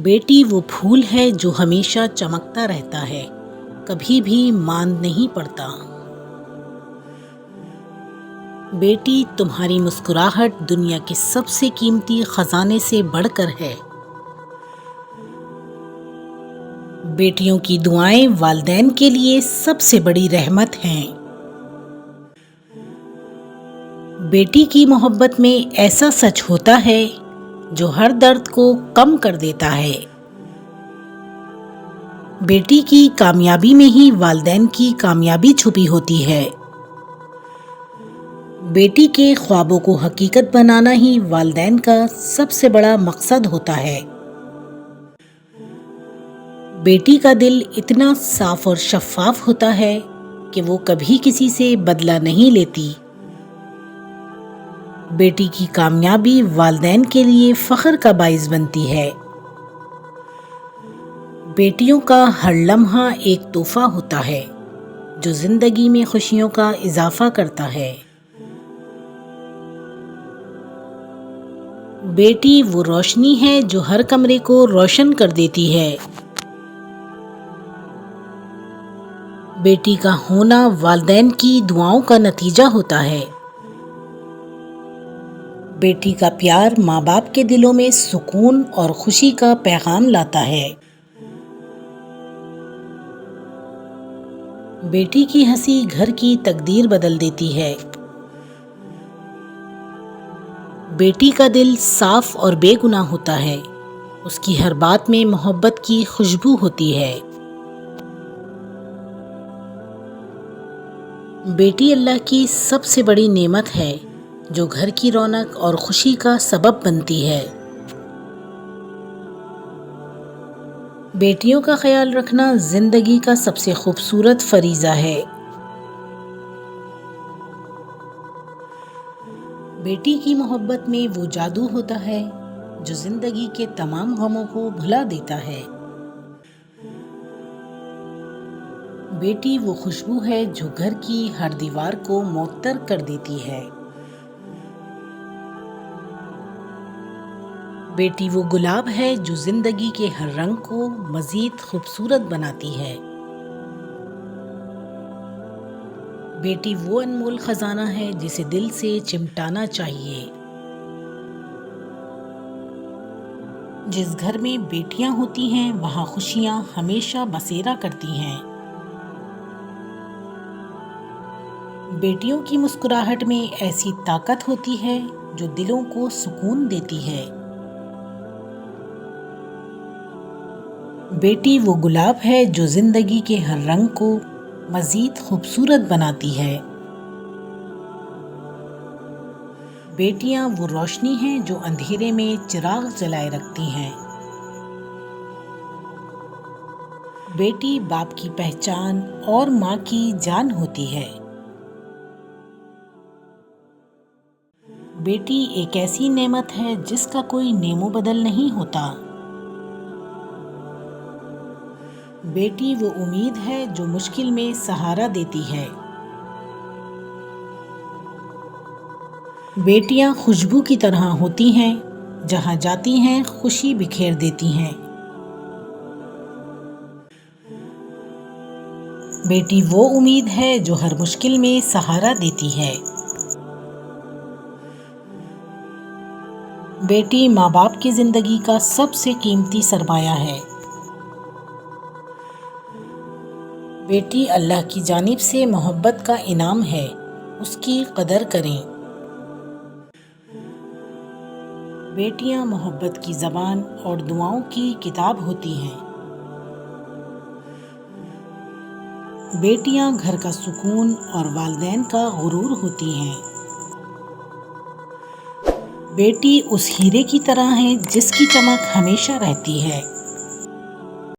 بیٹی وہ پھول ہے جو ہمیشہ چمکتا رہتا ہے، کبھی بھی ماند نہیں پڑتا۔ بیٹی تمہاری مسکراہٹ دنیا کے سب سے قیمتی خزانے سے بڑھ کر ہے۔ بیٹیوں کی دعائیں والدین کے لیے سب سے بڑی رحمت ہیں۔ بیٹی کی محبت میں ایسا سچ ہوتا ہے جو ہر درد کو کم کر دیتا ہے۔ بیٹی کی کامیابی میں ہی والدین کی کامیابی چھپی ہوتی ہے۔ بیٹی کے خوابوں کو حقیقت بنانا ہی والدین کا سب سے بڑا مقصد ہوتا ہے۔ بیٹی کا دل اتنا صاف اور شفاف ہوتا ہے کہ وہ کبھی کسی سے بدلہ نہیں لیتی۔ بیٹی کی کامیابی والدین کے لیے فخر کا باعث بنتی ہے۔ بیٹیوں کا ہر لمحہ ایک تحفہ ہوتا ہے جو زندگی میں خوشیوں کا اضافہ کرتا ہے۔ بیٹی وہ روشنی ہے جو ہر کمرے کو روشن کر دیتی ہے۔ بیٹی کا ہونا والدین کی دعاؤں کا نتیجہ ہوتا ہے۔ بیٹی کا پیار ماں باپ کے دلوں میں سکون اور خوشی کا پیغام لاتا ہے۔ بیٹی کی ہنسی گھر کی تقدیر بدل دیتی ہے۔ بیٹی کا دل صاف اور بے گناہ ہوتا ہے، اس کی ہر بات میں محبت کی خوشبو ہوتی ہے۔ بیٹی اللہ کی سب سے بڑی نعمت ہے جو گھر کی رونق اور خوشی کا سبب بنتی ہے۔ بیٹیوں کا خیال رکھنا زندگی کا سب سے خوبصورت فریضہ ہے۔ بیٹی کی محبت میں وہ جادو ہوتا ہے جو زندگی کے تمام غموں کو بھلا دیتا ہے۔ بیٹی وہ خوشبو ہے جو گھر کی ہر دیوار کو معطر کر دیتی ہے۔ بیٹی وہ گلاب ہے جو زندگی کے ہر رنگ کو مزید خوبصورت بناتی ہے۔ بیٹی وہ انمول خزانہ ہے جسے دل سے چمٹانا چاہیے۔ جس گھر میں بیٹیاں ہوتی ہیں وہاں خوشیاں ہمیشہ بسیرا کرتی ہیں۔ بیٹیوں کی مسکراہٹ میں ایسی طاقت ہوتی ہے جو دلوں کو سکون دیتی ہے۔ بیٹی وہ گلاب ہے جو زندگی کے ہر رنگ کو مزید خوبصورت بناتی ہے۔ بیٹیاں وہ روشنی ہیں جو اندھیرے میں چراغ جلائے رکھتی ہیں۔ بیٹی باپ کی پہچان اور ماں کی جان ہوتی ہے۔ بیٹی ایک ایسی نعمت ہے جس کا کوئی نیم و بدل نہیں ہوتا۔ بیٹی وہ امید ہے جو مشکل میں سہارا دیتی ہے۔ بیٹیاں خوشبو کی طرح ہوتی ہیں، جہاں جاتی ہیں خوشی بکھیر دیتی ہیں۔ بیٹی وہ امید ہے جو ہر مشکل میں سہارا دیتی ہے۔ بیٹی ماں باپ کی زندگی کا سب سے قیمتی سرمایہ ہے۔ بیٹی اللہ کی جانب سے محبت کا انعام ہے، اس کی قدر کریں۔ بیٹیاں محبت کی زبان اور دعاؤں کی کتاب ہوتی ہیں۔ بیٹیاں گھر کا سکون اور والدین کا غرور ہوتی ہیں۔ بیٹی اس ہیرے کی طرح ہے جس کی چمک ہمیشہ رہتی ہے۔